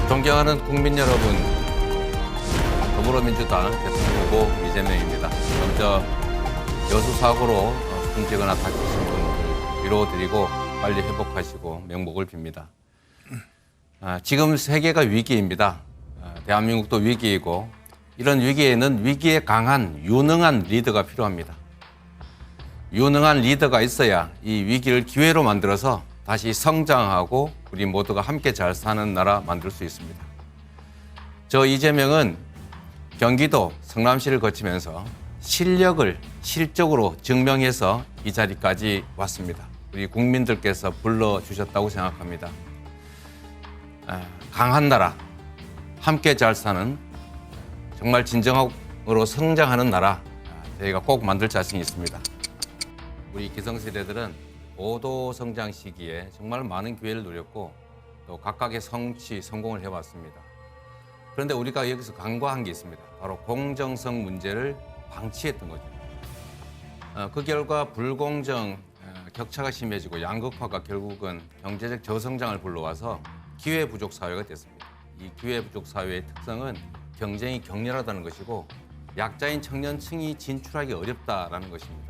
존경하는 국민 여러분, 더불어민주당 대통령 후보 이재명입니다. 먼저 여수 사고로 숨지거나 다치신 분들 위로드리고 빨리 회복하시고 명복을 빕니다. 지금 세계가 위기입니다. 대한민국도 위기이고 이런 위기에는 위기에 강한 유능한 리더가 필요합니다. 유능한 리더가 있어야 이 위기를 기회로 만들어서 다시 성장하고 우리 모두가 함께 잘 사는 나라 만들 수 있습니다. 저 이재명은 경기도 성남시를 거치면서 실력을 실적으로 증명해서 이 자리까지 왔습니다. 우리 국민들께서 불러주셨다고 생각합니다. 강한 나라, 함께 잘 사는 정말 진정으로 성장하는 나라 저희가 꼭 만들 자신이 있습니다. 우리 기성세대들은 고도 성장 시기에 정말 많은 기회를 누렸고 또 각각의 성취, 성공을 해왔습니다. 그런데 우리가 여기서 간과한 게 있습니다. 바로 공정성 문제를 방치했던 거죠. 그 결과 불공정, 격차가 심해지고 양극화가 결국은 경제적 저성장을 불러와서 기회 부족 사회가 됐습니다. 이 기회 부족 사회의 특성은 경쟁이 격렬하다는 것이고 약자인 청년층이 진출하기 어렵다라는 것입니다.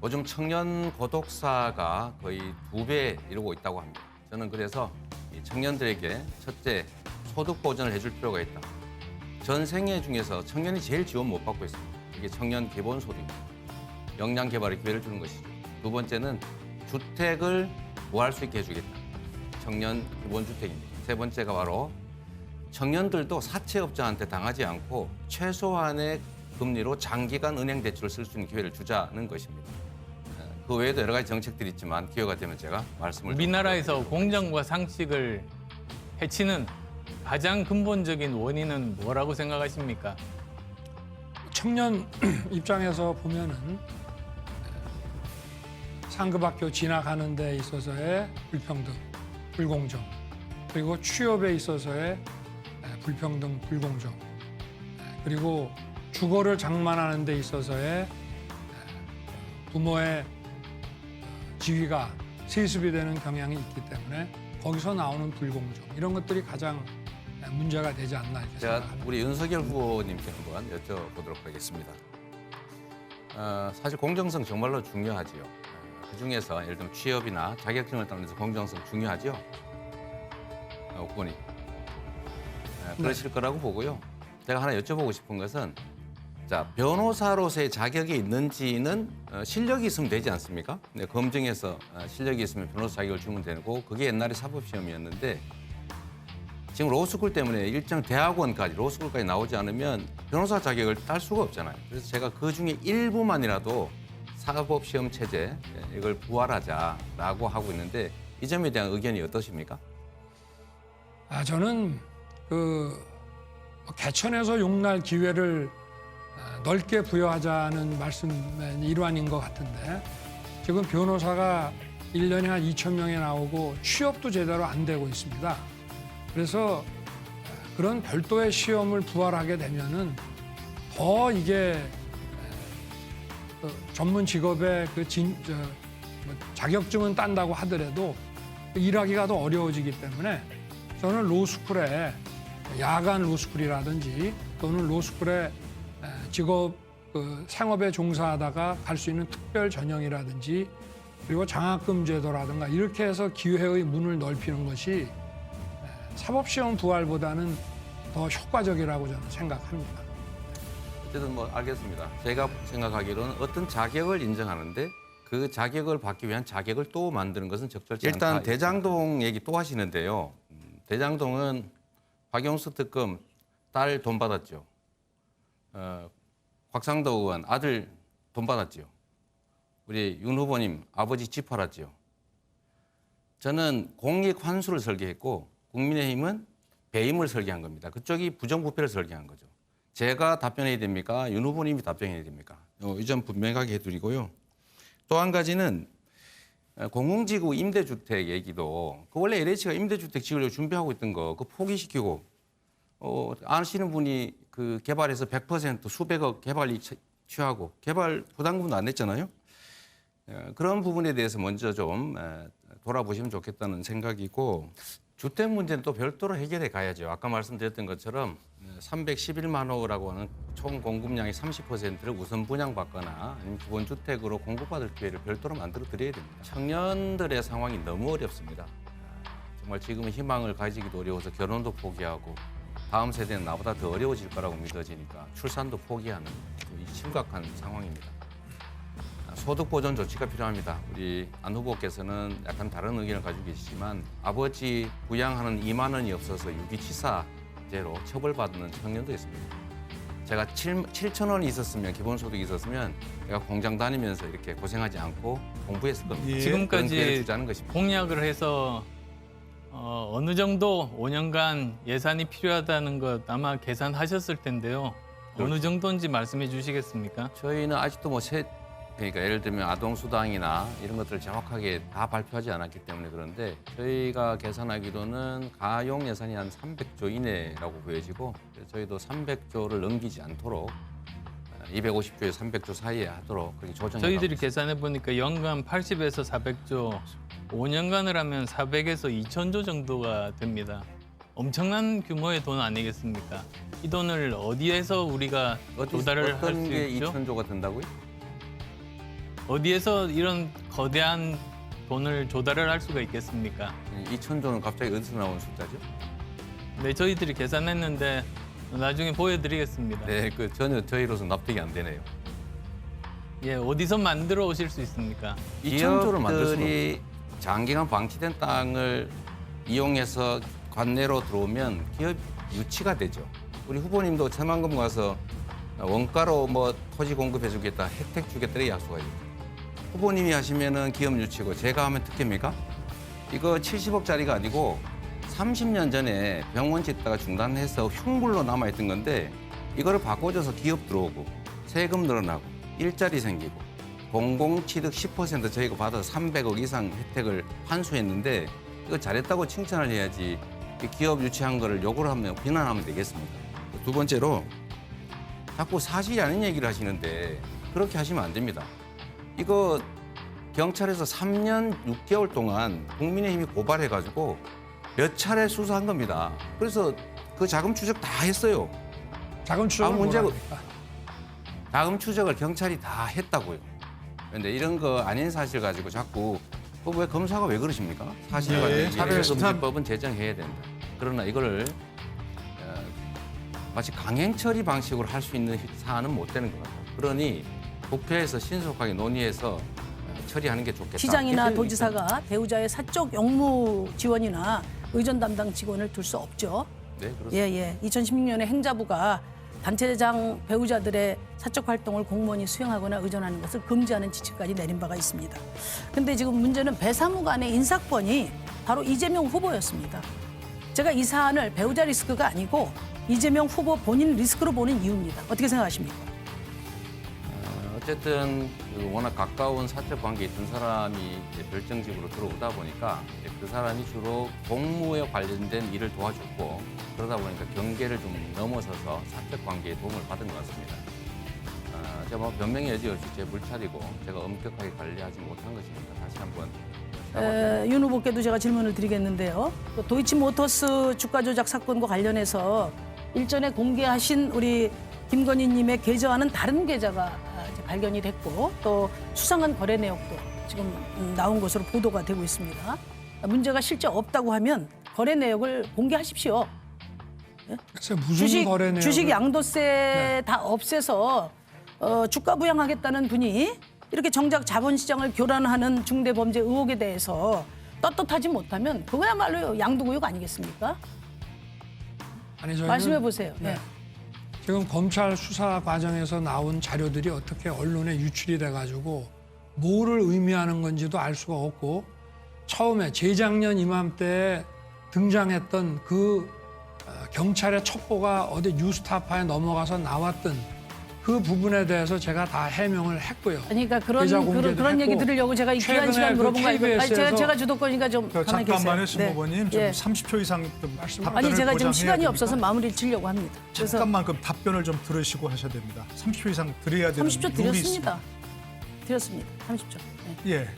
요즘 청년 고독사가 거의 2배 이루고 있다고 합니다. 저는 그래서 이 청년들에게 첫째, 소득 보전을 해줄 필요가 있다. 전 생애 중에서 청년이 제일 지원 못 받고 있습니다. 이게 청년 기본소득입니다. 역량 개발의 기회를 주는 것이죠. 두 번째는 주택을 구할 수 있게 해주겠다. 청년 기본주택입니다. 세 번째가 바로 청년들도 사채업자한테 당하지 않고 최소한의 금리로 장기간 은행 대출을 쓸 수 있는 기회를 주자는 것입니다. 그 외에도 여러 가지 정책들이 있지만 기회가 되면 제가 말씀을 우리나라에서 공정과 상식을 해치는 가장 근본적인 원인은 뭐라고 생각하십니까? 청년 입장에서 보면은 상급학교 진학하는 데 있어서의 불평등, 불공정, 그리고 취업에 있어서의 불평등, 불공정, 그리고 주거를 장만하는 데 있어서의 부모의 지위가 세습이 되는 경향이 있기 때문에 거기서 나오는 불공정, 이런 것들이 가장 문제가 되지 않나 이렇게 제가 생각합니다. 우리 윤석열 후보님께 한번 여쭤보도록 하겠습니다. 사실 공정성 정말로 중요하지요. 그중에서 예를 들면 취업이나 자격증을 따는 데서 공정성 중요하죠. 후보님. 그러실 거라고 보고요. 제가 하나 여쭤보고 싶은 것은 자, 변호사로서의 자격이 있는지는 실력이 있으면 되지 않습니까? 네, 검증해서 실력이 있으면 변호사 자격을 주면 되고 그게 옛날에 사법시험이었는데 지금 로스쿨 때문에 일정 대학원까지 로스쿨까지 나오지 않으면 변호사 자격을 딸 수가 없잖아요. 그래서 제가 그 중에 일부만이라도 사법시험 체제 이걸 부활하자라고 하고 있는데 이 점에 대한 의견이 어떠십니까? 저는 개천에서 용날 기회를 넓게 부여하자는 말씀의 일환인 것 같은데 지금 변호사가 1년에 한 2,000명이 나오고 취업도 제대로 안 되고 있습니다. 그래서 그런 별도의 시험을 부활하게 되면은 더 이게 전문 직업의 자격증은 딴다고 하더라도 일하기가 더 어려워지기 때문에 저는 로스쿨에 야간 로스쿨이라든지 또는 로스쿨에 직업 생업에 종사하다가 갈 수 있는 특별 전형이라든지 그리고 장학금 제도라든가 이렇게 해서 기회의 문을 넓히는 것이 사법시험 부활보다는 더 효과적이라고 저는 생각합니다. 어쨌든 뭐 알겠습니다. 제가 생각하기로는 어떤 자격을 인정하는데 그 자격을 받기 위한 자격을 또 만드는 것은 적절치 않다. 일단 대장동 얘기 또 하시는데요. 대장동은 박영수 특검 딸 돈 받았죠. 곽상도 의원 아들 돈 받았죠. 우리 윤 후보님 아버지 집 팔았죠. 저는 공익 환수를 설계했고 국민의힘은 배임을 설계한 겁니다. 그쪽이 부정부패를 설계한 거죠. 제가 답변해야 됩니까? 윤 후보님이 답변해야 됩니까? 이 점 분명하게 해드리고요. 또 한 가지는 공공지구 임대주택 얘기도 원래 LH가 임대주택 지으려고 준비하고 있던 거 그거 포기시키고 아시는 분이 그 개발해서 100% 수백억 개발이 취하고 개발 부담금도 안 냈잖아요. 그런 부분에 대해서 먼저 좀 돌아보시면 좋겠다는 생각이고 주택 문제는 또 별도로 해결해 가야죠. 아까 말씀드렸던 것처럼 311만 호라고 하는 총 공급량의 30%를 우선 분양받거나 아니면 기본주택으로 공급받을 기회를 별도로 만들어 드려야 됩니다. 청년들의 상황이 너무 어렵습니다. 정말 지금은 희망을 가지기도 어려워서 결혼도 포기하고 다음 세대는 나보다 더 어려워질 거라고 믿어지니까 출산도 포기하는 심각한 상황입니다. 소득 보전 조치가 필요합니다. 우리 안 후보께서는 약간 다른 의견을 가지고 계시지만 아버지 부양하는 2만 원이 없어서 유기치사죄로 처벌받는 청년도 있습니다. 제가 7천 원이 있었으면 기본소득이 있었으면 제가 공장 다니면서 이렇게 고생하지 않고 공부했을 겁니다. 그런 기회를 지금까지 주자는 것입니다. 공약을 해서 어느 정도 5년간 예산이 필요하다는 것 아마 계산하셨을 텐데요. 어느 정도인지 말씀해 주시겠습니까? 저희는 아직도 그러니까 예를 들면 아동수당이나 이런 것들을 정확하게 다 발표하지 않았기 때문에 그런데 저희가 계산하기로는 가용 예산이 한 300조 이내라고 보여지고 저희도 300조를 넘기지 않도록 250조에 300조 사이에 하도록 그렇게 조정해 저희들이 가고 계산해 보니까 연간 80에서 400조, 5년간을 하면 400에서 2천조 정도가 됩니다. 엄청난 규모의 돈 아니겠습니까? 이 돈을 어디에서 우리가 조달을 할 어떤 수 게 있죠? 2천조가 된다고요? 어디에서 이런 거대한 돈을 조달을 할 수가 있겠습니까? 2천조는 갑자기 어디서 나온 숫자죠? 네, 저희들이 계산했는데 나중에 보여드리겠습니다. 네, 전혀 저희로서 납득이 안 되네요. 예, 어디서 만들어 오실 수 있습니까? 2천조를 만들 수는 없어요. 장기간 방치된 땅을 이용해서 관내로 들어오면 기업 유치가 되죠. 우리 후보님도 새만금 가서 원가로 뭐 토지 공급해 주겠다, 혜택 주겠다 이렇게 약속하죠. 후보님이 하시면은 기업 유치고 제가 하면 특혜입니까? 이거 70억짜리가 아니고 30년 전에 병원 짓다가 중단해서 흉물로 남아있던 건데 이거를 바꿔줘서 기업 들어오고 세금 늘어나고 일자리 생기고 공공취득 10% 저희가 받아서 300억 이상 혜택을 환수했는데 이거 잘했다고 칭찬을 해야지 기업 유치한 거를 욕을 하면 비난하면 되겠습니다. 두 번째로 자꾸 사실이 아닌 얘기를 하시는데 그렇게 하시면 안 됩니다. 이거 경찰에서 3년 6개월 동안 국민의힘이 고발해가지고 몇 차례 수사한 겁니다. 그래서 그 자금 추적 다 했어요. 자금 추적은 문제고- 뭐랍니까? 자금 추적을 경찰이 다 했다고요. 그런데 이런 거 아닌 사실 가지고 자꾸 왜 검사가 왜 그러십니까? 사실 가지고 차별금지법은 제정해야 된다. 그러나 이거를 마치 강행 처리 방식으로 할 수 있는 사안은 못 되는 것 같아요. 그러니 국회에서 신속하게 논의해서 처리하는 게 좋겠다. 시장이나 이렇게 도지사가 배우자의 사적 영무 지원이나 의전 담당 직원을 둘 수 없죠. 네, 그렇습니다. 예. 2016년에 행자부가 단체장 배우자들의 사적 활동을 공무원이 수행하거나 의존하는 것을 금지하는 지침까지 내린 바가 있습니다. 근데 지금 문제는 배사무관의 인사권이 바로 이재명 후보였습니다. 제가 이 사안을 배우자 리스크가 아니고 이재명 후보 본인 리스크로 보는 이유입니다. 어떻게 생각하십니까? 어쨌든 워낙 가까운 사적 관계에 있던 사람이 이제 별정직으로 들어오다 보니까 이제 그 사람이 주로 공무에 관련된 일을 도와줬고 그러다 보니까 경계를 좀 넘어서서 사적 관계에 도움을 받은 것 같습니다. 제가 뭐 변명의 여지 없이 제 물차리고 제가 엄격하게 관리하지 못한 것입니다. 다시 한번 윤 후보께도 제가 질문을 드리겠는데요. 또 도이치모터스 주가 조작 사건과 관련해서 일전에 공개하신 우리 김건희님의 계좌와는 다른 계좌가 이제 발견이 됐고 또 수상한 거래 내역도 지금 나온 것으로 보도가 되고 있습니다. 문제가 실제 없다고 하면 거래 내역을 공개하십시오. 글쎄 무슨 거래 내용을 주식 양도세 다 없애서 주가 부양하겠다는 분이 이렇게 정작 자본시장을 교란하는 중대범죄 의혹에 대해서 떳떳하지 못하면 그거야말로 양도구역 아니겠습니까? 아니, 저희는 말씀해 보세요. 네. 네. 지금 검찰 수사 과정에서 나온 자료들이 어떻게 언론에 유출이 돼가지고 뭐를 의미하는 건지도 알 수가 없고 처음에 재작년 이맘때 등장했던 그 경찰의 첩보가 어디 뉴스타파에 넘어가서 나왔던 그 부분에 대해서 제가 다 해명을 했고요. 그러니까 계좌 공개도 그런 얘기 했고, 들으려고 제가 이 귀한 최근에 시간 그 물어본 거 아니고 KBS 에서 제가 주도권이니까 좀 가만히 계세요. 잠깐만요, 신 후보님. 좀 예. 30초 이상 좀 답변을 아니 제가 지금 보장해야 시간이 됩니까? 없어서 마무리를 지려고 합니다. 그래서 잠깐만 그럼 답변을 좀 들으시고 하셔야 됩니다. 30초 이상 드려야 되는 30초 룰이 드렸습니다. 드렸습니다. 30초. 네. 있습니다. 예.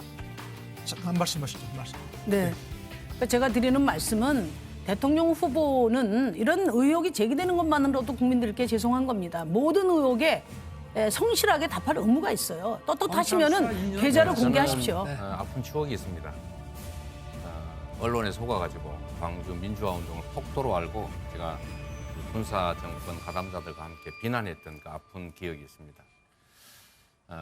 잠깐 말씀하시죠. 말씀. 네. 그러니까 제가 드리는 말씀은 대통령 후보는 이런 의혹이 제기되는 것만으로도 국민들께 죄송한 겁니다. 모든 의혹에 성실하게 답할 의무가 있어요. 떳떳하시면은 계좌를 저는, 공개하십시오. 아픈 추억이 있습니다. 언론에 속아가지고 광주 민주화 운동을 폭도로 알고 제가 그 군사 정권 가담자들과 함께 비난했던 그 아픈 기억이 있습니다.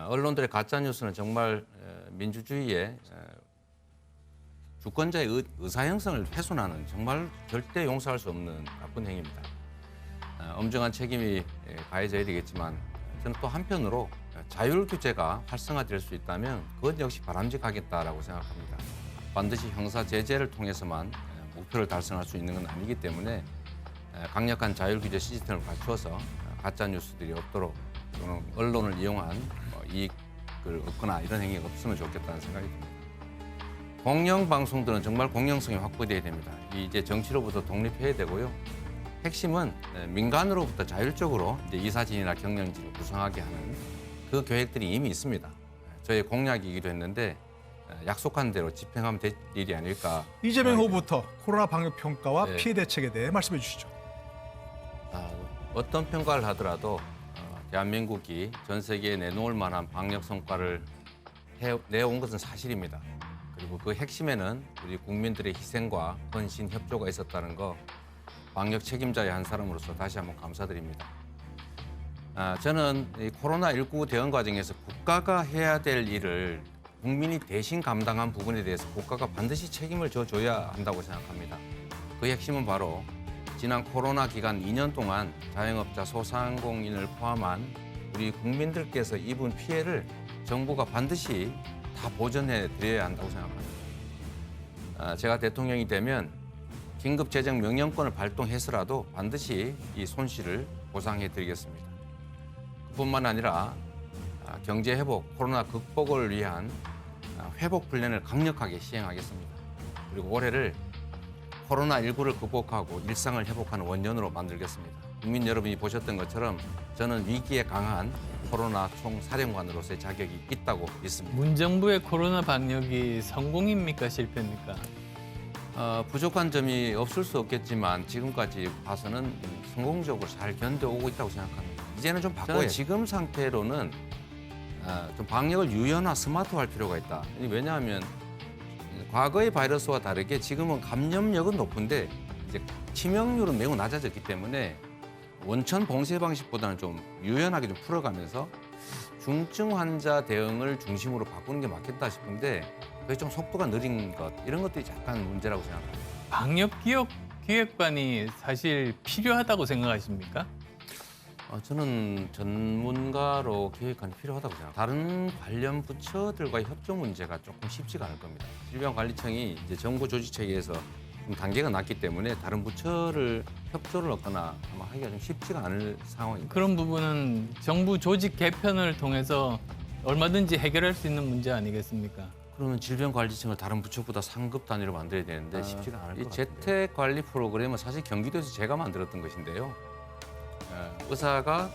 언론들의 가짜 뉴스는 정말 민주주의의 주권자의 의사 형성을 훼손하는 정말 절대 용서할 수 없는 나쁜 행위입니다. 엄정한 책임이 가해져야 되겠지만 저는 또 한편으로 자율 규제가 활성화될 수 있다면 그것 역시 바람직하겠다라고 생각합니다. 반드시 형사 제재를 통해서만 목표를 달성할 수 있는 건 아니기 때문에 강력한 자율 규제 시스템을 갖추어서 가짜 뉴스들이 없도록 또는 언론을 이용한 이익을 얻거나 이런 행위가 없으면 좋겠다는 생각이 듭니다. 공영 방송들은 정말 공영성이 확보돼야 됩니다. 이제 정치로부터 독립해야 되고요. 핵심은 민간으로부터 자율적으로 이제 이사진이나 경영진을 구성하게 하는 그 계획들이 이미 있습니다. 저의 공약이기도 했는데 약속한 대로 집행하면 될 일이 아닐까. 이재명 후보부터 코로나 방역 평가와 네. 피해 대책에 대해 말씀해 주시죠. 어떤 평가를 하더라도 대한민국이 전 세계에 내놓을 만한 방역 성과를 내온 것은 사실입니다. 그리고 그 핵심에는 우리 국민들의 희생과 헌신, 협조가 있었다는 거 방역 책임자의 한 사람으로서 다시 한번 감사드립니다. 저는 이 코로나19 대응 과정에서 국가가 해야 될 일을 국민이 대신 감당한 부분에 대해서 국가가 반드시 책임을 져줘야 한다고 생각합니다. 그 핵심은 바로 지난 코로나 기간 2년 동안 자영업자, 소상공인을 포함한 우리 국민들께서 입은 피해를 정부가 반드시 다 보전해 드려야 한다고 생각합니다. 제가 대통령이 되면 긴급 재정 명령권을 발동해서라도 반드시 이 손실을 보상해 드리겠습니다. 그뿐만 아니라 경제 회복, 코로나 극복을 위한 회복 플랜을 강력하게 시행하겠습니다. 그리고 올해를 코로나19를 극복하고 일상을 회복하는 원년으로 만들겠습니다. 국민 여러분이 보셨던 것처럼 저는 위기에 강한 코로나 총사령관으로서의 자격이 있다고 믿습니다. 문정부의 코로나 방역이 성공입니까 실패입니까? 부족한 점이 없을 수 없겠지만 지금까지 봐서는 성공적으로 잘 견뎌오고 있다고 생각합니다. 이제는 좀 바꿔야 지금 상태로는 좀 방역을 유연화, 스마트화할 필요가 있다. 왜냐하면 과거의 바이러스와 다르게 지금은 감염력은 높은데 이제 치명률은 매우 낮아졌기 때문에 원천 봉쇄 방식보다는 좀 유연하게 좀 풀어가면서 중증 환자 대응을 중심으로 바꾸는 게 맞겠다 싶은데 그게 좀 속도가 느린 것 이런 것들이 약간 문제라고 생각합니다. 방역 기획관이 사실 필요하다고 생각하십니까? 저는 전문가로 기획관이 필요하다고 생각합니다. 다른 관련 부처들과의 협조 문제가 조금 쉽지가 않을 겁니다. 질병관리청이 이제 정부 조직 체계에서 좀 단계가 낮기 때문에 다른 부처를 협조를 얻거나 아마 하기가 좀 쉽지가 않을 상황입니다. 그런 부분은 정부 조직 개편을 통해서 얼마든지 해결할 수 있는 문제 아니겠습니까? 그러면 질병관리청을 다른 부처보다 상급 단위로 만들어야 되는데 쉽지가 않을 것 같아요. 이 재택관리 프로그램은 사실 경기도에서 제가 만들었던 것인데요. 의사가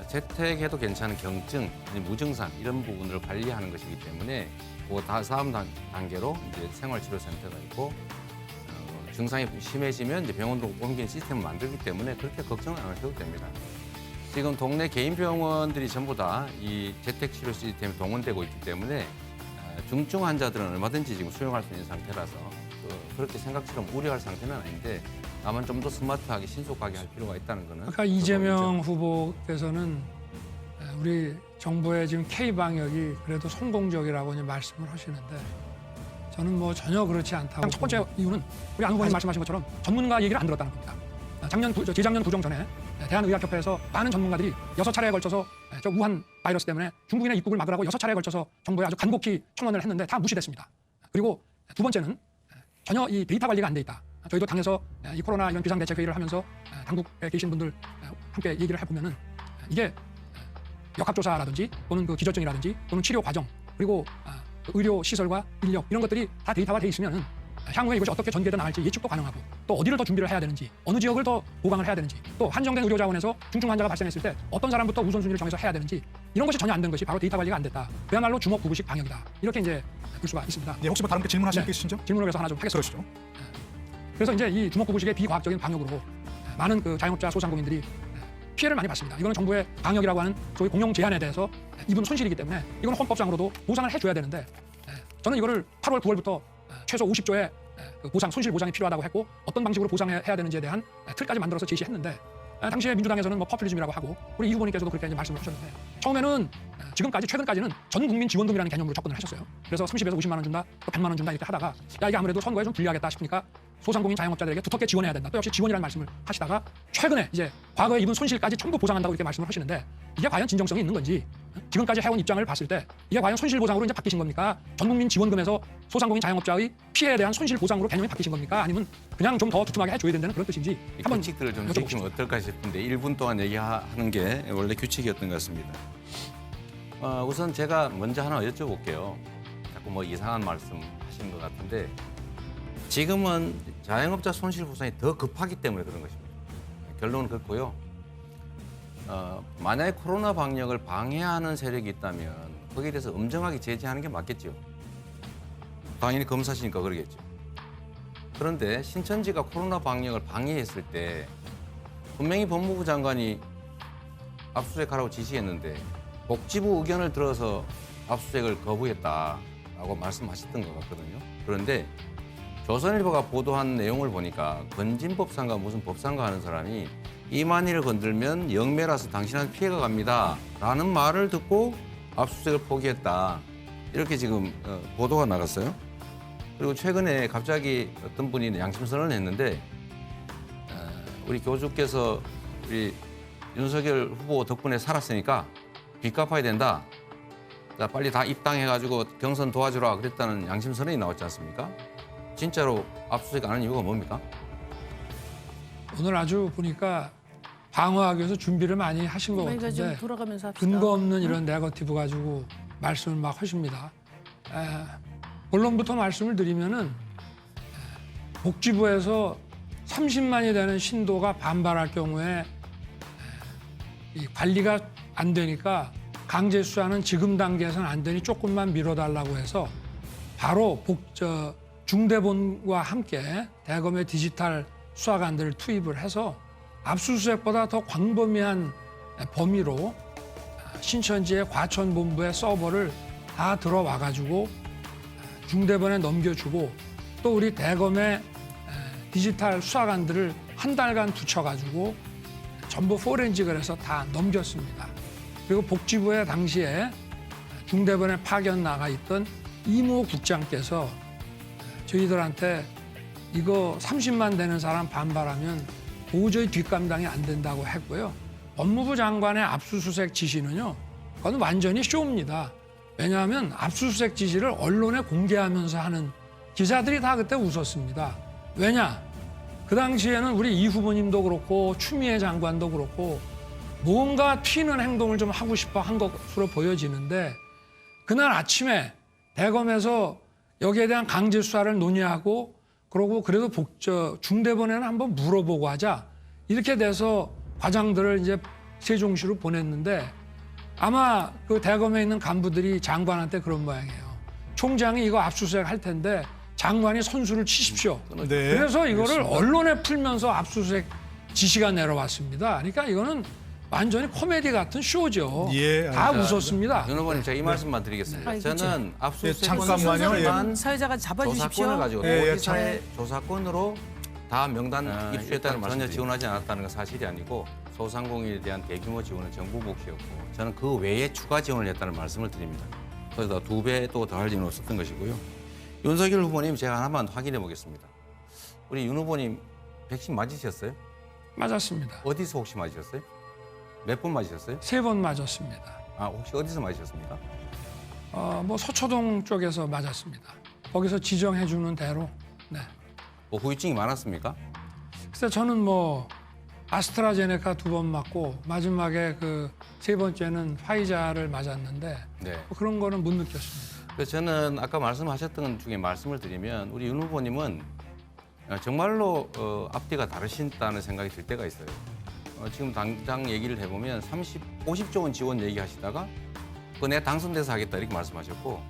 재택해도 괜찮은 경증, 아니 무증상 이런 부분을 관리하는 것이기 때문에 그 다음 단계로 이제 생활치료센터가 있고 증상이 심해지면 이제 병원으로 옮기는 시스템을 만들기 때문에 그렇게 걱정을 안 하셔도 됩니다. 지금 동네 개인 병원들이 전부 다 이 재택치료 시스템에 동원되고 있기 때문에 중증 환자들은 얼마든지 지금 수용할 수 있는 상태라서 그렇게 생각처럼 우려할 상태는 아닌데 다만 좀 더 스마트하게 신속하게 할 필요가 있다는 거는 아까 이재명 후보께서는 우리 정부의 지금 K-방역이 그래도 성공적이라고 이제 말씀을 하시는데 저는 뭐 전혀 그렇지 않다고. 첫 번째 이유는 우리 안 후보님 말씀하신 것처럼 전문가 얘기를 안 들었다는 겁니다. 재작년 구정 전에 대한의학협회에서 많은 전문가들이 6차례에 걸쳐서 저 우한 바이러스 때문에 중국인의 입국을 막으라고 6차례에 걸쳐서 정부에 아주 간곡히 청원을 했는데 다 무시됐습니다. 그리고 두 번째는 전혀 이 데이터 관리가 안 돼 있다. 저희도 당에서 이 코로나 이런 비상대책회의를 하면서 당국에 계신 분들 함께 얘기를 해보면은 이게 역학조사라든지 또는 그 기저증이라든지 또는 치료 과정 그리고 의료 시설과 인력 이런 것들이 다 데이터화 돼 있으면은 향후에 이것이 어떻게 전개돼 나갈지 예측도 가능하고 또 어디를 더 준비를 해야 되는지 어느 지역을 더 보강을 해야 되는지 또 한정된 의료 자원에서 중증 환자가 발생했을 때 어떤 사람부터 우선순위를 정해서 해야 되는지 이런 것이 전혀 안 된 것이 바로 데이터 관리가 안 됐다. 그야말로 주먹구구식 방역이다. 이렇게 이제 볼 수가 있습니다. 예, 혹시 뭐 다른 게 질문하실 네. 게 있으신죠? 질문을 해서 하나 좀 하겠습니다. 그러시죠. 그래서 이제 이 주먹구구식의 비과학적인 방역으로 많은 그 자영업자 소상공인들이 피해를 많이 받습니다. 이거는 정부의 방역이라고 하는 소위 공용 제한에 대해서 입은 손실이기 때문에 이거는 헌법상으로도 보상을 해줘야 되는데 저는 이거를 8월 9월부터 최소 50조의 그 보상, 손실 보상이 필요하다고 했고 어떤 방식으로 보상해야 되는지에 대한 틀까지 만들어서 제시했는데 당시에 민주당에서는 뭐 퍼퓰리즘이라고 하고 우리 이 후보님께서도 그렇게 이제 말씀을 하셨는데 처음에는 지금까지 최근까지는 전 국민 지원금이라는 개념으로 접근을 하셨어요. 그래서 30에서 50만 원 준다, 또 100만 원 준다 이렇게 하다가 야 이게 아무래도 선거에 좀 불리하겠다 싶으니까 소상공인 자영업자들에게 두텁게 지원해야 된다. 또 역시 지원이라는 말씀을 하시다가 최근에 이제 과거에 입은 손실까지 전부 보상한다고 이렇게 말씀을 하시는데 이게 과연 진정성이 있는 건지 지금까지 해온 입장을 봤을 때 이게 과연 손실 보상으로 이제 바뀌신 겁니까? 전 국민 지원금에서 소상공인 자영업자의 피해에 대한 손실 보상으로 개념이 바뀌신 겁니까? 아니면 그냥 좀 더 두툼하게 해줘야 된다는 그런 뜻인지 이 한번 규칙들을 좀 여쭤보고 지키면 싶습니다. 어떨까 싶은데 1분 동안 얘기하는 게 원래 규칙이었던 것 같습니다. 우선 제가 먼저 하나 여쭤볼게요. 자꾸 뭐 이상한 말씀 하시는 것 같은데 지금은 자영업자 손실 보상이 더 급하기 때문에 그런 것입니다. 결론은 그렇고요. 만약에 코로나 방역을 방해하는 세력이 있다면 거기에 대해서 엄정하게 제재하는 게 맞겠죠. 당연히 검사시니까 그러겠죠. 그런데 신천지가 코로나 방역을 방해했을 때 분명히 법무부 장관이 압수수색하라고 지시했는데 복지부 의견을 들어서 압수수색을 거부했다라고 말씀하셨던 것 같거든요. 그런데 조선일보가 보도한 내용을 보니까 건진법상과 무슨 법상과 하는 사람이 이만희를 건들면 영매라서 당신한테 피해가 갑니다 라는 말을 듣고 압수수색을 포기했다. 이렇게 지금 보도가 나갔어요. 그리고 최근에 갑자기 어떤 분이 양심선언을 했는데 우리 교주께서 우리 윤석열 후보 덕분에 살았으니까 빚 갚아야 된다. 자, 빨리 다 입당해가지고 경선 도와주라 그랬다는 양심선언이 나왔지 않습니까? 진짜로 압수수색 안 하는 이유가 뭡니까? 오늘 아주 보니까 방어하기 위해서 준비를 많이 하신 것 저희가 좀 같은데 돌아가면서 합시다. 근거 없는 이런 네거티브 가지고 말씀을 막 하십니다. 본론부터 말씀을 드리면은 복지부에서 30만이 되는 신도가 반발할 경우에 이 관리가 안 되니까 강제 수사는 지금 단계에서는 안 되니 조금만 미뤄달라고 해서 바로 중대본과 함께 대검의 디지털 수사관들을 투입을 해서 압수수색보다 더 광범위한 범위로 신천지의 과천본부의 서버를 다 들어와가지고 중대본에 넘겨주고 또 우리 대검의 디지털 수사관들을 한 달간 붙여가지고 전부 포렌식을 해서 다 넘겼습니다. 그리고 복지부에 당시에 중대본에 파견 나가 있던 이모 국장께서 저희들한테 이거 30만 되는 사람 반발하면 도저히 뒷감당이 안 된다고 했고요. 법무부 장관의 압수수색 지시는요, 그건 완전히 쇼입니다. 왜냐하면 압수수색 지시를 언론에 공개하면서 하는 기자들이 다 그때 웃었습니다. 왜냐? 그 당시에는 우리 이 후보님도 그렇고 추미애 장관도 그렇고 뭔가 튀는 행동을 좀 하고 싶어 한 것으로 보여지는데 그날 아침에 대검에서 여기에 대한 강제 수사를 논의하고 그러고 그래도 중대본에는 한번 물어보고 하자 이렇게 돼서 과장들을 이제 세종시로 보냈는데 아마 그 대검에 있는 간부들이 장관한테 그런 모양이에요. 총장이 이거 압수수색 할 텐데 장관이 선수를 치십시오. 네, 그래서 이거를 알겠습니다. 언론에 풀면서 압수수색 지시가 내려왔습니다. 그러니까 이거는 완전히 코미디 같은 쇼죠. 예, 다 알겠습니다. 웃었습니다. 윤 후보님 제가 이 말씀만 드리겠습니다. 아, 그렇죠. 저는 압수수색 잠깐만요. 예. 사회자가 잡아주십시오. 조사권을 가지고 예, 예, 어디서의 조사권으로 다 명단 입수했다는 말 전혀 지원하지 않았다는 건 사실이 아니고 소상공인에 대한 대규모 지원은 정부 몫이었고 저는 그 외에 추가 지원을 했다는 말씀을 드립니다. 그래서 2배 또 더할 일은 없었던 것이고요. 윤석열 후보님 제가 하나만 확인해 보겠습니다. 우리 윤 후보님 백신 맞으셨어요? 맞았습니다. 어디서 혹시 맞으셨어요? 몇 번 맞으셨어요? 3번 맞았습니다. 혹시 어디서 맞으셨습니까? 뭐 서초동 쪽에서 맞았습니다. 거기서 지정해주는 대로. 네. 뭐 후유증이 많았습니까? 그래서 저는 뭐 아스트라제네카 2번 맞고 마지막에 그 3번째는 화이자를 맞았는데 네. 뭐 그런 거는 못 느꼈습니다. 그래서 저는 아까 말씀하셨던 중에 말씀을 드리면 우리 윤 후보님은 정말로 앞뒤가 다르신다는 생각이 들 때가 있어요. 지금 당장 얘기를 해보면 50조 원 지원 얘기하시다가 그거 내가 당선돼서 하겠다 이렇게 말씀하셨고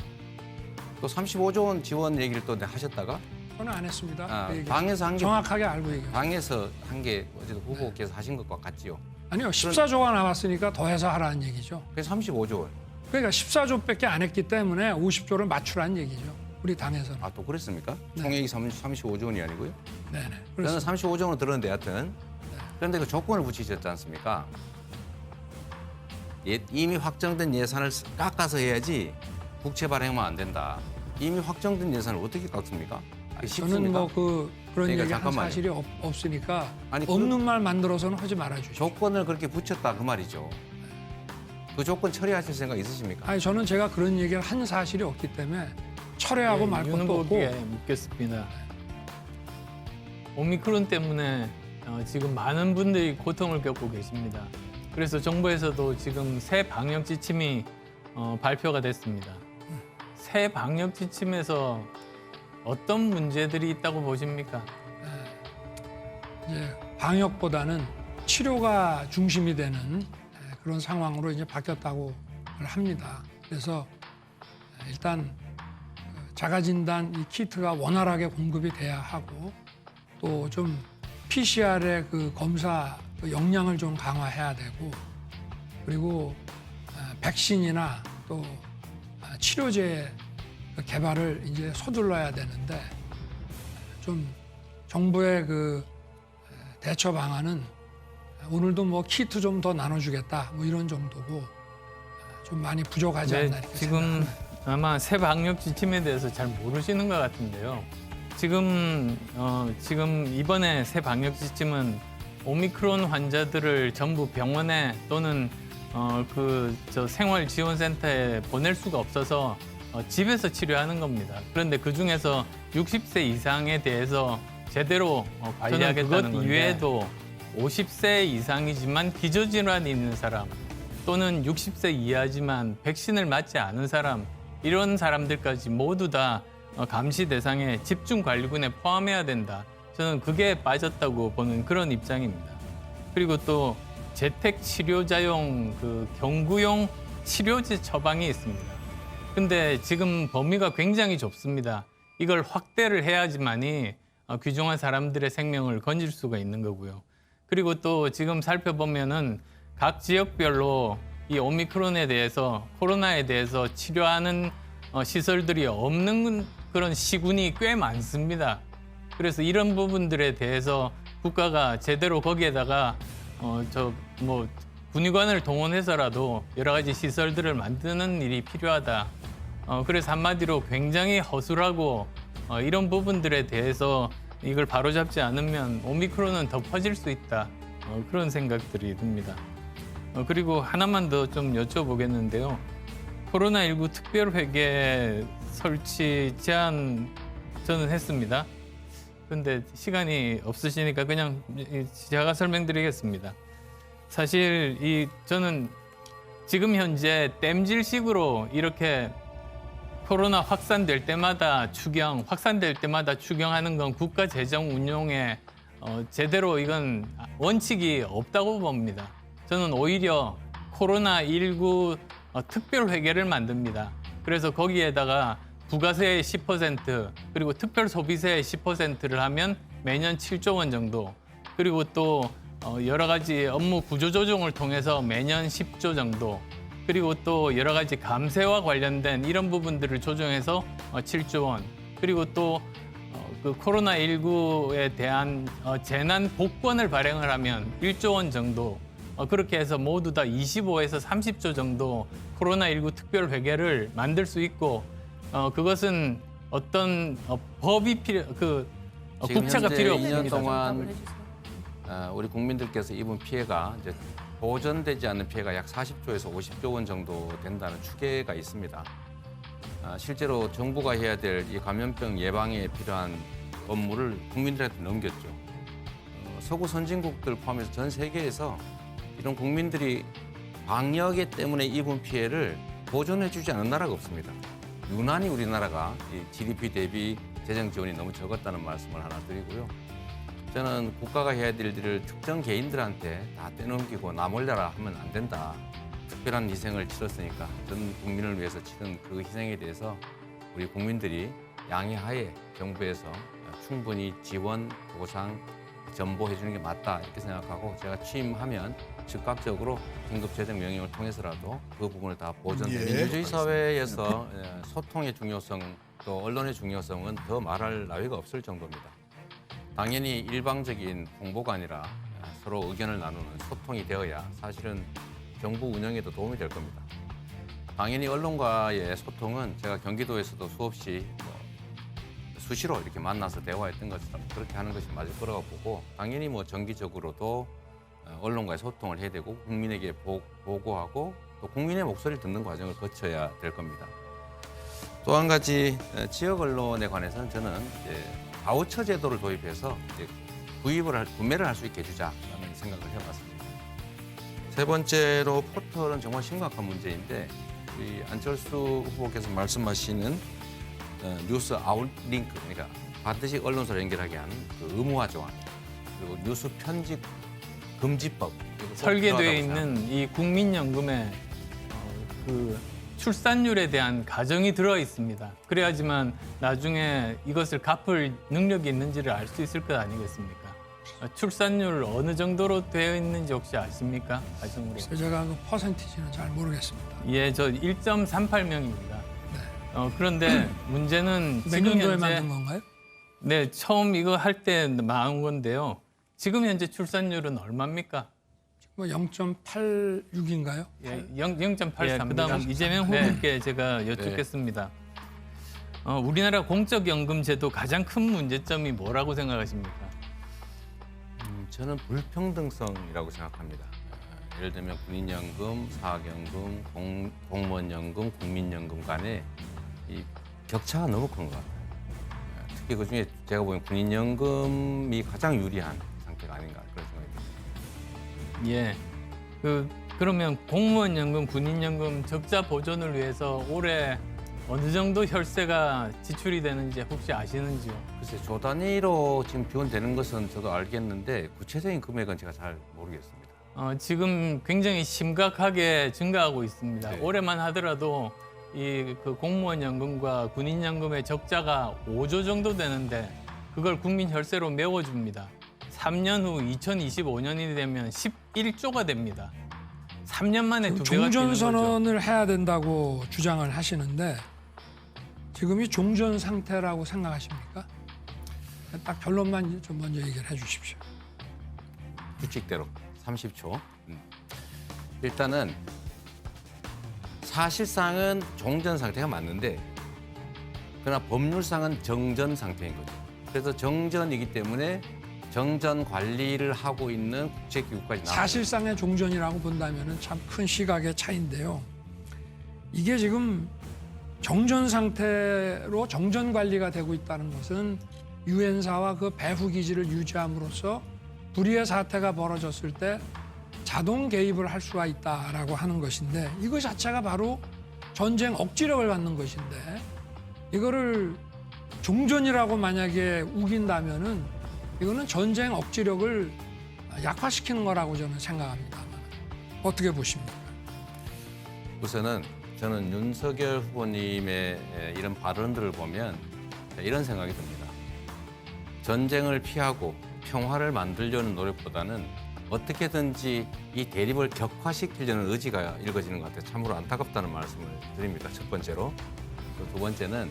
또 35조 원 지원 얘기를 또 하셨다가 저는 안 했습니다. 그 얘기. 당에서 한 게 정확하게 알고 얘기해요. 당에서 한 게 어쨌든 후보께서 하신 것과 같지요. 아니요, 14조가 나왔으니까 더해서 하라는 얘기죠. 그래서 35조 원. 그러니까 14조밖에 안 했기 때문에 50조를 맞추라는 얘기죠. 우리 당에서는. 아, 또 그랬습니까? 네. 총액이 35조 원이 아니고요? 네네. 저는 그래서 35조 원으로 들었는데 하여튼 그런데 그 조건을 붙이셨지 않습니까? 이미 확정된 예산을 깎아서 해야지 국채 발행하면 안 된다. 이미 확정된 예산을 어떻게 깎습니까? 쉽습니까? 저는 뭐 그런 그러니까 얘기한 잠깐만요. 사실이 없으니까 아니, 없는 말 만들어서는 하지 말아주시죠. 조건을 그렇게 붙였다 그 말이죠. 그 조건 처리하실 생각 있으십니까? 아니 저는 제가 그런 얘기를 한 사실이 없기 때문에 철회하고 말 것도 없고 윤보기에 묻겠습니다. 오미크론 때문에 지금 많은 분들이 고통을 겪고 계십니다. 그래서 정부에서도 지금 새 방역 지침이 발표가 됐습니다. 새 방역 지침에서 어떤 문제들이 있다고 보십니까? 이제 방역보다는 치료가 중심이 되는 그런 상황으로 이제 바뀌었다고 합니다. 그래서 일단 자가진단 이 키트가 원활하게 공급이 돼야 하고 또 좀 PCR의 그 검사 그 역량을 좀 강화해야 되고 그리고 백신이나 또 치료제 개발을 이제 서둘러야 되는데 좀 정부의 그 대처 방안은 오늘도 뭐 키트 좀 더 나눠주겠다 뭐 이런 정도고 좀 많이 부족하지 않나 이렇게 지금 생각합니다. 아마 새 방역 지침에 대해서 잘 모르시는 것 같은데요. 지금 이번에 새 방역 지침은 오미크론 환자들을 전부 병원에 또는 생활지원센터에 보낼 수가 없어서 집에서 치료하는 겁니다. 그런데 그 중에서 60세 이상에 대해서 제대로 관리하겠다는 것 이외에도 50세 이상이지만 기저질환이 있는 사람 또는 60세 이하지만 백신을 맞지 않은 사람 이런 사람들까지 모두 다 감시 대상에 집중관리군에 포함해야 된다. 저는 그게 빠졌다고 보는 그런 입장입니다. 그리고 또 재택치료자용 경구용 치료제 처방이 있습니다. 근데 지금 범위가 굉장히 좁습니다. 이걸 확대를 해야지만이 귀중한 사람들의 생명을 건질 수가 있는 거고요. 그리고 또 지금 살펴보면은 각 지역별로 이 오미크론에 대해서 코로나에 대해서 치료하는 시설들이 없는 그런 시군이 꽤 많습니다. 그래서 이런 부분들에 대해서 국가가 제대로 거기에다가 군의관을 동원해서라도 여러 가지 시설들을 만드는 일이 필요하다. 그래서 한마디로 굉장히 허술하고 이런 부분들에 대해서 이걸 바로잡지 않으면 오미크론은 더 퍼질 수 있다. 그런 생각들이 듭니다. 그리고 하나만 더 좀 여쭤보겠는데요. 코로나19 특별회계 설치 제안 저는 했습니다. 근데 시간이 없으시니까 그냥 제가 설명드리겠습니다. 사실 저는 지금 현재 땜질식으로 이렇게 코로나 확산될 때마다 확산될 때마다 추경하는 건 국가 재정 운용에 제대로 이건 원칙이 없다고 봅니다. 저는 오히려 코로나19 특별회계를 만듭니다. 그래서 거기에다가 부가세의 10% 그리고 특별소비세의 10%를 하면 매년 7조 원 정도 그리고 또 여러 가지 업무 구조조정을 통해서 매년 10조 정도 그리고 또 여러 가지 감세와 관련된 이런 부분들을 조정해서 7조 원 그리고 또 그 코로나19에 대한 재난 복권을 발행을 하면 1조 원 정도 그렇게 해서 모두 다 25에서 30조 정도 코로나19 특별회계를 만들 수 있고 그것은 어떤 법이 국채가 필요 지금 현재 없습니다. 2년 동안 우리 국민들께서 입은 피해가 이제 보전되지 않는 피해가 약 40조에서 50조 원 정도 된다는 추계가 있습니다. 실제로 정부가 해야 될 이 감염병 예방에 필요한 업무를 국민들한테 넘겼죠. 서구 선진국들 포함해서 전 세계에서 이런 국민들이 방역 때문에 입은 피해를 보존해주지 않은 나라가 없습니다. 유난히 우리나라가 이 GDP 대비 재정 지원이 너무 적었다는 말씀을 하나 드리고요. 저는 국가가 해야 될 일을 특정 개인들한테 다 떼넘기고 나 몰려라 하면 안 된다. 특별한 희생을 치렀으니까 전 국민을 위해서 치른 그 희생에 대해서 우리 국민들이 양해하에 정부에서 충분히 지원, 보상, 전보해 주는 게 맞다 이렇게 생각하고 제가 취임하면 즉각적으로 긴급 재정 명령을 통해서라도 그 부분을 다 보존해 민주주의 사회에서 소통의 중요성 또 언론의 중요성은 더 말할 나위가 없을 정도입니다. 당연히 일방적인 홍보가 아니라 서로 의견을 나누는 소통이 되어야 사실은 정부 운영에도 도움이 될 겁니다. 당연히 언론과의 소통은 제가 경기도에서도 수없이 수시로 이렇게 만나서 대화했던 것처럼 그렇게 하는 것이 맞을 거라고 보고 당연히 정기적으로도 언론과의 소통을 해야 되고 국민에게 보고하고 또 국민의 목소리를 듣는 과정을 거쳐야 될 겁니다. 또 한 가지 지역 언론에 관해서는 저는 바우처 제도를 도입해서 구매를 할 수 있게 해주자라는 생각을 해봤습니다. 세 번째로 포털은 정말 심각한 문제인데 우리 안철수 후보께서 말씀하시는 뉴스 아웃링크, 그러니까 반드시 언론사를 연결하게 하는 그 의무화 조항, 그리고 뉴스 편집 금지법 설계되어 있는 이 국민연금에 그 출산율에 대한 가정이 들어 있습니다. 그래야지만 나중에 이것을 갚을 능력이 있는지를 알 수 있을 것 아니겠습니까? 출산율 어느 정도로 되어 있는지 혹시 아십니까? 가정으로. 제가 그 퍼센티지는 잘 모르겠습니다. 예, 저 1.38명입니다. 그런데 문제는 지금 내년도에 현재 만든 건가요? 네, 처음 이거 할 때 나온 건데요. 지금 현재 출산율은 얼마입니까? 뭐 0.86인가요? 예, 0.83입니다. 그다음 이재명 후보께 제가 여쭙겠습니다. 우리나라 공적연금 제도 가장 큰 문제점이 뭐라고 생각하십니까? 저는 불평등성이라고 생각합니다. 예를 들면 군인연금, 사학연금, 공무원연금, 국민연금 간에 이 격차가 너무 큰 것 같아요. 특히 그중에 제가 보기엔 군인연금이 가장 유리한 상태가 아닌가 그런 생각이 듭니다. 예, 그러면 공무원연금, 군인연금 적자 보존을 위해서 올해 어느 정도 혈세가 지출이 되는지 혹시 아시는지요? 글쎄 조 단위로 지금 지원되는 것은 저도 알겠는데 구체적인 금액은 제가 잘 모르겠습니다. 지금 굉장히 심각하게 증가하고 있습니다. 네. 올해만 하더라도 그 공무원연금과 군인연금의 적자가 5조 정도 되는데 그걸 국민 혈세로 메워줍니다. 3년 후 2025년이 되면 11조가 됩니다. 3년 만에 두 배가 뛰는 거죠. 종전선언을 해야 된다고 주장을 하시는데 지금이 종전 상태라고 생각하십니까? 딱 결론만 좀 먼저 얘기를 해주십시오. 규칙대로 30초. 일단은 사실상은 종전 상태가 맞는데 그러나 법률상은 정전 상태인 거죠. 그래서 정전이기 때문에 정전 관리를 하고 있는 국제기구까지 나와요. 사실상의 종전이라고 본다면 참 큰 시각의 차이인데요. 이게 지금 정전 상태로 정전 관리가 되고 있다는 것은 유엔사와 그 배후 기지를 유지함으로써 불의의 사태가 벌어졌을 때 자동 개입을 할 수가 있다라고 하는 것인데 이거 자체가 바로 전쟁 억지력을 갖는 것인데 이거를 종전이라고 만약에 우긴다면은 이거는 전쟁 억지력을 약화시키는 거라고 저는 생각합니다만 어떻게 보십니까? 우선은 저는 윤석열 후보님의 이런 발언들을 보면 이런 생각이 듭니다. 전쟁을 피하고 평화를 만들려는 노력보다는 어떻게든지 이 대립을 격화시키려는 의지가 읽어지는 것 같아요. 참으로 안타깝다는 말씀을 드립니다. 첫 번째로. 두 번째는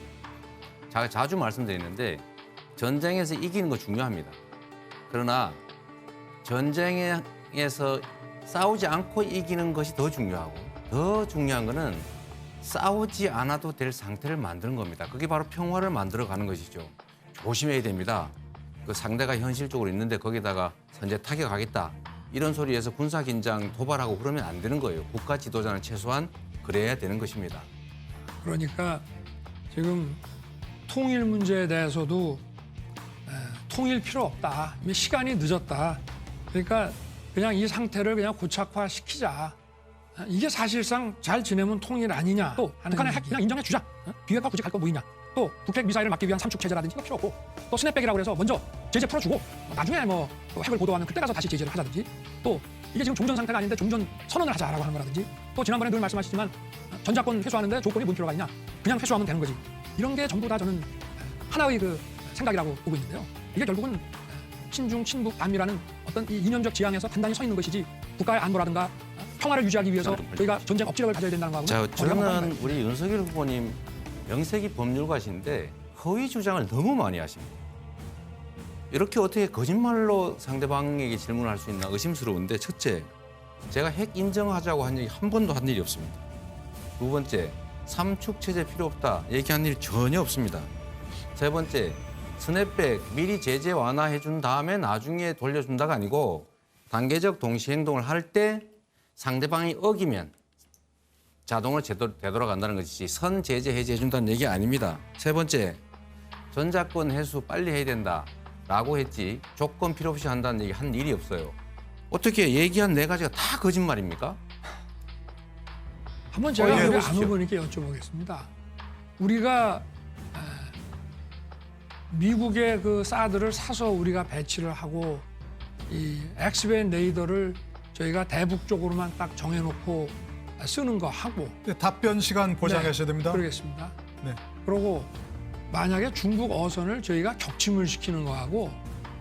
제가 자주 말씀드리는데 전쟁에서 이기는 거 중요합니다. 그러나 전쟁에서 싸우지 않고 이기는 것이 더 중요하고 더 중요한 거는 싸우지 않아도 될 상태를 만드는 겁니다. 그게 바로 평화를 만들어가는 것이죠. 조심해야 됩니다. 그 상대가 현실적으로 있는데 거기다가 선제 타격하겠다. 이런 소리에서 군사긴장 도발하고 그러면 안 되는 거예요. 국가 지도자는 최소한 그래야 되는 것입니다. 그러니까 지금 통일 문제에 대해서도 통일 필요 없다. 이미 시간이 늦었다. 그러니까 그냥 이 상태를 그냥 고착화시키자. 이게 사실상 잘 지내면 통일 아니냐. 또 북한에 그냥 인정해 주자. 비핵화 굳이 갈 거 뭐 있냐. 또 북핵 미사일을 막기 위한 삼축 체제라든지 이거 필요 없고 또 스냅백이라고 해서 먼저 제재 풀어주고 나중에 뭐 핵을 보도하면 그때 가서 다시 제재를 하자든지 또 이게 지금 종전 상태가 아닌데 종전 선언을 하자라고 하는 거라든지 또 지난번에 늘 말씀하시지만 전자권 회수하는데 조건이 뭔 필요가 있냐 그냥 회수하면 되는 거지 이런 게 전부 다 저는 하나의 그 생각이라고 보고 있는데요. 이게 결국은 친중 친북 반미라는 어떤 이 이념적 지향에서 단단히 서 있는 것이지 국가의 안보라든가 평화를 유지하기 위해서 저희가 전쟁 억지력을 가져야 된다는 거하고는 자, 거리가 먼 저는 우리 윤석열 후보님 명색이 법률가신데 허위 주장을 너무 많이 하십니다. 이렇게 어떻게 거짓말로 상대방에게 질문할 수 있나 의심스러운데 첫째, 제가 핵 인정하자고 한 얘기 한 번도 한 일이 없습니다. 두 번째, 삼축 체제 필요 없다 얘기한 일 전혀 없습니다. 세 번째, 스냅백 미리 제재 완화해 준 다음에 나중에 돌려준다가 아니고 단계적 동시 행동을 할 때 상대방이 어기면 자동으로 되돌아간다는 것이지 선 제재 해제해 준다는 얘기 아닙니다. 세 번째, 전자권 회수 빨리 해야 된다라고 했지 조건 필요 없이 한다는 얘기 한 일이 없어요. 어떻게 얘기한 네 가지가 다 거짓말입니까? 한번 제가 우리 해보십시오. 안 후보님께 여쭤보겠습니다. 우리가 미국의 그 사드를 사서 우리가 배치를 하고 이 엑스밴 레이더를 저희가 대북 쪽으로만 딱 정해놓고 쓰는 거 하고 네, 답변 시간 보장하셔야 됩니다. 그러겠습니다. 네. 그리고 만약에 중국 어선을 저희가 격침을 시키는 거하고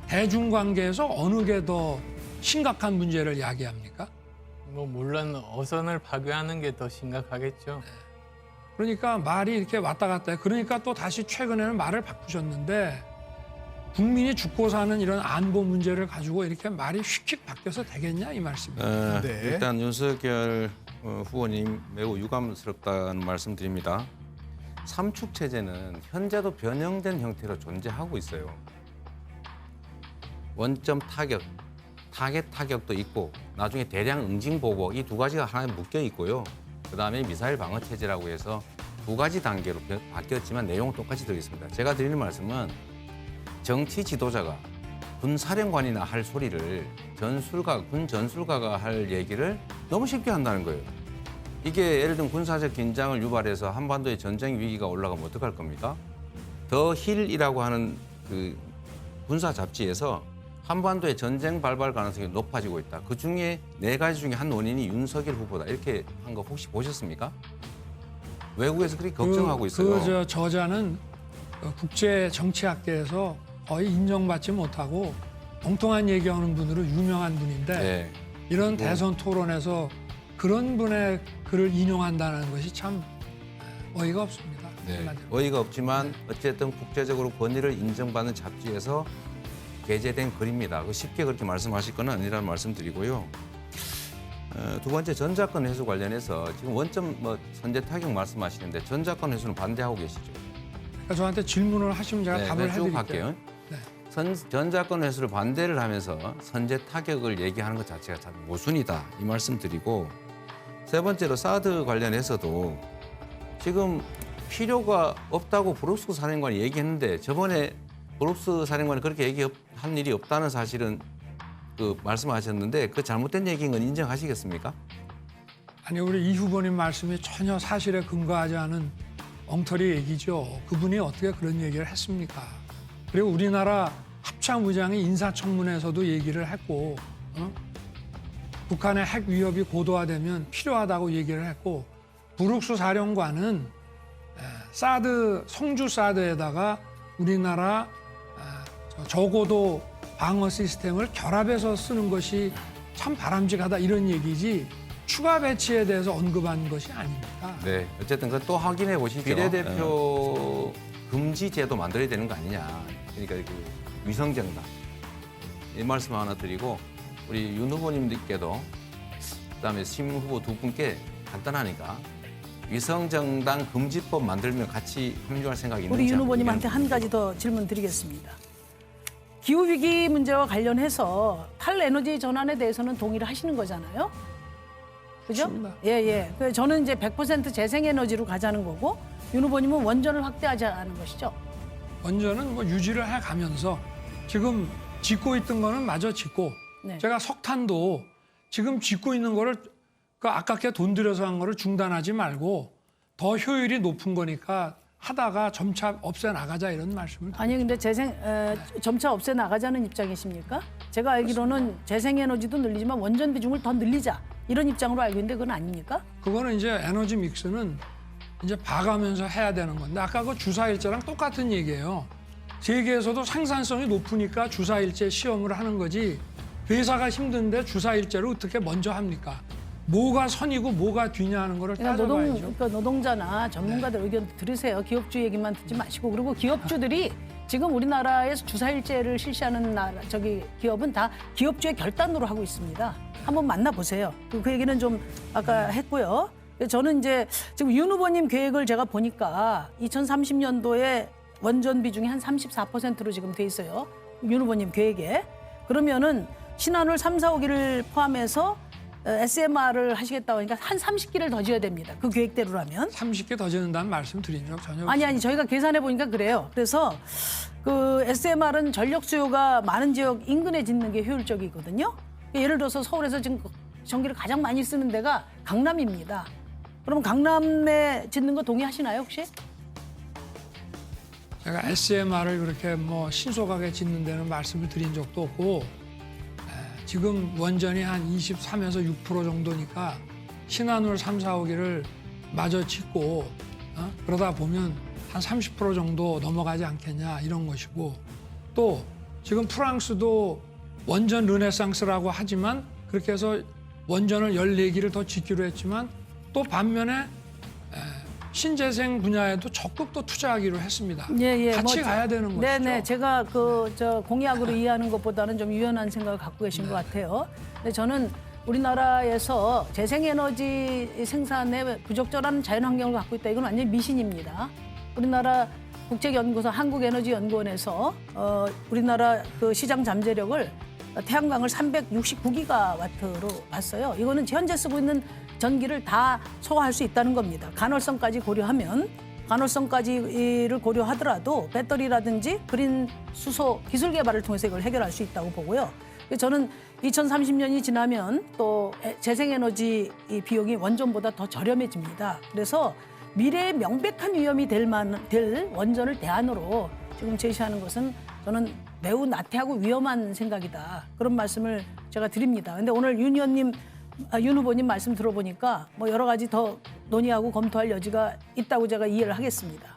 대중관계에서 어느 게 더 심각한 문제를 야기합니까? 뭐 물론 어선을 파괴하는 게 더 심각하겠죠. 그러니까 말이 이렇게 왔다 갔다 해. 그러니까 또 다시 최근에는 말을 바꾸셨는데 국민이 죽고 사는 이런 안보 문제를 가지고 이렇게 말이 휙휙 바뀌어서 되겠냐 이 말씀입니다. 네. 일단 윤석열 후보님 매우 유감스럽다는 말씀드립니다. 삼축 체제는 현재도 변형된 형태로 존재하고 있어요. 원점 타격, 타겟 타격도 있고 나중에 대량 응징 보고 이 두 가지가 하나에 묶여 있고요. 그다음에 미사일 방어 체제라고 해서 두 가지 단계로 바뀌었지만 내용은 똑같이 들어있습니다. 제가 드리는 말씀은 정치 지도자가 군 사령관이나 할 소리를 군 전술가가 할 얘기를 너무 쉽게 한다는 거예요. 이게 예를 들면 군사적 긴장을 유발해서 한반도의 전쟁 위기가 올라가면 어떡할 겁니까? 더 힐이라고 하는 그 군사 잡지에서 한반도의 전쟁 발발 가능성이 높아지고 있다. 그 중에 네 가지 중에 한 원인이 윤석열 후보다. 이렇게 한 거 혹시 보셨습니까? 외국에서 그렇게 걱정하고 있어요. 그 저자는 국제 정치학계에서 거의 인정받지 못하고 엉뚱한 얘기하는 분으로 유명한 분인데 네. 이런 대선 토론에서 그런 분의 글을 인용한다는 것이 참 어이가 없습니다. 네. 한마디로. 어이가 없지만 어쨌든 국제적으로 권위를 인정받는 잡지에서 게재된 글입니다. 쉽게 그렇게 말씀하실 건 아니라는 말씀드리고요. 두 번째 전자권 회수 관련해서 지금 원점 선제 타격 말씀하시는데 전자권 회수는 반대하고 계시죠? 그러니까 저한테 질문을 하시면 제가 답을 쭉 해드릴게요. 할게요. 네. 전자권 회수를 반대를 하면서 선제 타격을 얘기하는 것 자체가 참 모순이다 이 말씀드리고 세 번째로 사드 관련해서도 지금 필요가 없다고 브룩스 사령관이 얘기했는데 저번에 브룩스 사령관이 그렇게 얘기한 일이 없다는 사실은 말씀하셨는데 그 잘못된 얘기인 건 인정하시겠습니까? 아니 우리 이 후보님 말씀이 전혀 사실에 근거하지 않은 엉터리 얘기죠. 그분이 어떻게 그런 얘기를 했습니까? 그리고 우리나라 합참의장이 인사청문회에서도 얘기를 했고 북한의 핵 위협이 고도화되면 필요하다고 얘기를 했고 브룩스 사령관은 사드 성주 사드에다가 우리나라 저고도 방어 시스템을 결합해서 쓰는 것이 참 바람직하다 이런 얘기지 추가 배치에 대해서 언급한 것이 아닙니다. 네, 어쨌든 그건 또 확인해 보시죠. 비례대표 금지 제도 만들어야 되는 거 아니냐. 그러니까 그 위성정당 이 말씀 하나 드리고 우리 윤 후보님들께도 그다음에 심 후보 두 분께 간단하니까 위성정당 금지법 만들면 같이 협력할 생각이 있는지 우리 윤 후보님한테 한번 한 가지 더 질문 드리겠습니다. 기후 위기 문제와 관련해서 탈에너지 전환에 대해서는 동의를 하시는 거잖아요. 그죠? 그렇습니다. 예, 예. 그래서 저는 이제 100% 재생에너지로 가자는 거고 윤 후보님은 원전을 확대하자는 것이죠. 원전은 뭐 유지를 해가면서 지금 짓고 있던 거는 마저 짓고 네. 제가 석탄도 지금 짓고 있는 거를 그 아깝게 돈 들여서 한 거를 중단하지 말고 더 효율이 높은 거니까 하다가 점차 없애 나가자 이런 말씀을 아니 근데 점차 없애 나가자는 입장이십니까? 제가 알기로는 재생에너지도 늘리지만 원전 비중을 더 늘리자 이런 입장으로 알고 있는데 그건 아닙니까? 그거는 이제 에너지 믹스는 이제 봐가면서 해야 되는 건데 아까 그 주사일제랑 똑같은 얘기예요. 세계에서도 생산성이 높으니까 주사일제 시험을 하는 거지 회사가 힘든데 주사일제를 어떻게 먼저 합니까? 뭐가 선이고 뭐가 뒤냐 하는 거를 그러니까 따져봐야죠. 그러니까 노동자나 전문가들 의견 들으세요. 기업주 얘기만 듣지 마시고 그리고 기업주들이 지금 우리나라에서 주사일제를 실시하는 기업은 다 기업주의 결단으로 하고 있습니다. 한번 만나보세요. 그 얘기는 좀 아까 했고요. 저는 이제 지금 윤 후보님 계획을 제가 보니까 2030년도에 원전 비중이 한 34%로 지금 돼 있어요. 윤 후보님 계획에. 그러면은 신한울 3, 4호기를 포함해서 SMR을 하시겠다고 하니까 한 30기를 더 지어야 됩니다. 그 계획대로라면. 30개 더 짓는다는 말씀 드린 적 전혀 아니 저희가 계산해 보니까 그래요. 그래서 그 SMR은 전력 수요가 많은 지역 인근에 짓는 게 효율적이거든요. 예를 들어서 서울에서 지금 전기를 가장 많이 쓰는 데가 강남입니다. 그럼 강남에 짓는 거 동의하시나요 혹시? 제가 SMR을 그렇게 뭐 신속하게 짓는 데는 말씀을 드린 적도 없고 지금 원전이 한 23에서 6% 정도니까 신한울 3, 4호기를 마저 짓고 그러다 보면 한 30% 정도 넘어가지 않겠냐 이런 것이고 또 지금 프랑스도 원전 르네상스라고 하지만 그렇게 해서 원전을 14기를 더 짓기로 했지만 또 반면에 신재생 분야에도 적극 또 투자하기로 했습니다. 같이 가야 되는 것이죠. 네네, 제가 공약으로 이해하는 것보다는 좀 유연한 생각을 갖고 계신 것 같아요. 근데 저는 우리나라에서 재생에너지 생산에 부적절한 자연환경을 갖고 있다. 이건 완전히 미신입니다. 우리나라 국책연구소 한국에너지연구원에서 우리나라 그 시장 잠재력을 태양광을 369기가와트로 봤어요. 이거는 현재 쓰고 있는 전기를 다 소화할 수 있다는 겁니다. 간헐성까지 고려하면 간헐성까지를 고려하더라도 배터리라든지 그린 수소 기술 개발을 통해서 이걸 해결할 수 있다고 보고요. 저는 2030년이 지나면 또 재생에너지 비용이 원전보다 더 저렴해집니다. 그래서 미래의 명백한 위험이 될 원전을 대안으로 지금 제시하는 것은 저는 매우 나태하고 위험한 생각이다. 그런 말씀을 제가 드립니다. 근데 오늘 윤 후보님 말씀 들어보니까 뭐 여러 가지 더 논의하고 검토할 여지가 있다고 제가 이해를 하겠습니다.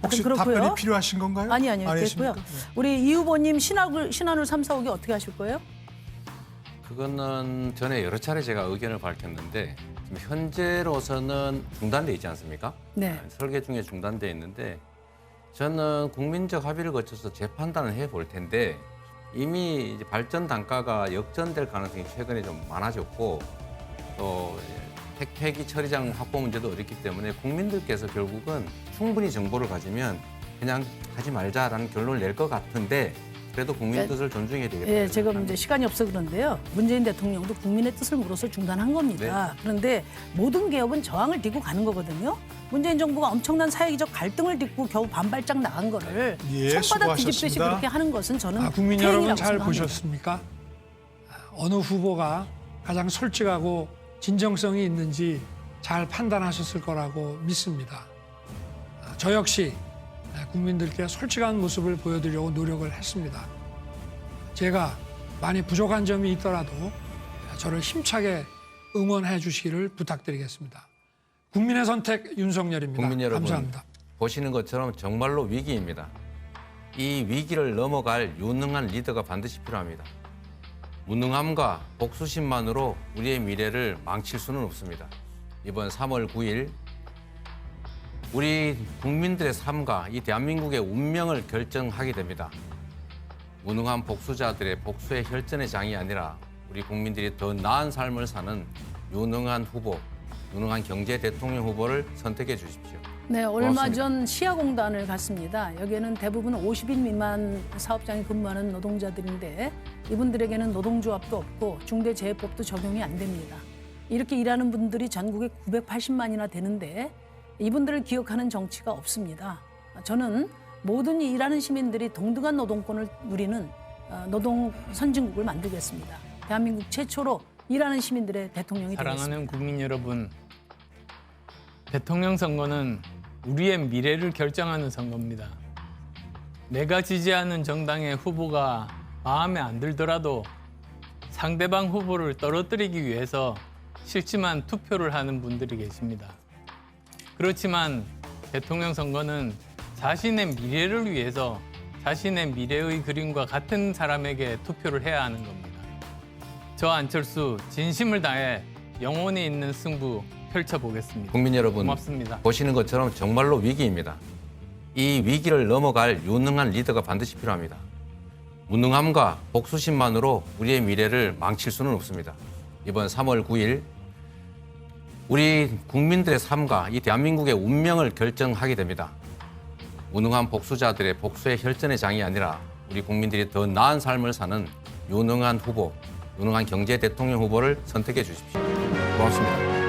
혹시 그렇고요. 답변이 필요하신 건가요? 아니요. 아니십니까? 됐고요. 우리 이 후보님 신한울 3, 4호기 어떻게 하실 거예요? 그거는 전에 여러 차례 제가 의견을 밝혔는데 지금 현재로서는 중단돼 있지 않습니까? 네. 설계 중에 중단돼 있는데 저는 국민적 합의를 거쳐서 재판단을 해볼 텐데 이미 이제 발전 단가가 역전될 가능성이 최근에 좀 많아졌고 또 폐기 처리장 확보 문제도 어렵기 때문에 국민들께서 결국은 충분히 정보를 가지면 그냥 하지 말자라는 결론을 낼 것 같은데 그래도 국민 뜻을 존중해야 되겠다. 예, 지금 이제 시간이 없어 그런데요. 문재인 대통령도 국민의 뜻을 물어서 중단한 겁니다. 네. 그런데 모든 개혁은 저항을 딛고 가는 거거든요. 문재인 정부가 엄청난 사회적 갈등을 딛고 겨우 반발짝 나간 거를 예, 손바닥 뒤집듯이 수고하셨습니다. 그렇게 하는 것은 저는 국민 퇴행이라고 여러분 잘 생각합니다. 보셨습니까? 어느 후보가 가장 솔직하고 진정성이 있는지 잘 판단하셨을 거라고 믿습니다. 저 역시 국민들께 솔직한 모습을 보여드리려고 노력을 했습니다. 제가 많이 부족한 점이 있더라도 저를 힘차게 응원해 주시기를 부탁드리겠습니다. 국민의 선택 윤석열입니다. 국민 여러분 감사합니다. 보시는 것처럼 정말로 위기입니다. 이 위기를 넘어갈 유능한 리더가 반드시 필요합니다. 무능함과 복수심만으로 우리의 미래를 망칠 수는 없습니다. 이번 3월 9일 우리 국민들의 삶과 이 대한민국의 운명을 결정하게 됩니다. 무능한 복수자들의 복수의 혈전의 장이 아니라 우리 국민들이 더 나은 삶을 사는 유능한 후보, 유능한 경제 대통령 후보를 선택해 주십시오. 네, 얼마 고맙습니다. 전 시야공단을 갔습니다. 여기에는 대부분 50인 미만 사업장에 근무하는 노동자들인데 이분들에게는 노동조합도 없고 중대재해법도 적용이 안 됩니다. 이렇게 일하는 분들이 전국에 980만이나 되는데 이분들을 기억하는 정치가 없습니다. 저는 모든 일하는 시민들이 동등한 노동권을 누리는 노동 선진국을 만들겠습니다. 대한민국 최초로 일하는 시민들의 대통령이 되겠습니다. 사랑하는 국민 여러분, 대통령 선거는 우리의 미래를 결정하는 선거입니다. 내가 지지하는 정당의 후보가 마음에 안 들더라도 상대방 후보를 떨어뜨리기 위해서 싫지만 투표를 하는 분들이 계십니다. 그렇지만 대통령 선거는 자신의 미래를 위해서 자신의 미래의 그림과 같은 사람에게 투표를 해야 하는 겁니다. 저 안철수 진심을 다해 영혼이 있는 승부 펼쳐보겠습니다. 국민 여러분, 고맙습니다. 보시는 것처럼 정말로 위기입니다. 이 위기를 넘어갈 유능한 리더가 반드시 필요합니다. 무능함과 복수심만으로 우리의 미래를 망칠 수는 없습니다. 이번 3월 9일 우리 국민들의 삶과 이 대한민국의 운명을 결정하게 됩니다. 무능한 복수자들의 복수의 혈전의 장이 아니라 우리 국민들이 더 나은 삶을 사는 유능한 후보, 유능한 경제 대통령 후보를 선택해 주십시오. 고맙습니다.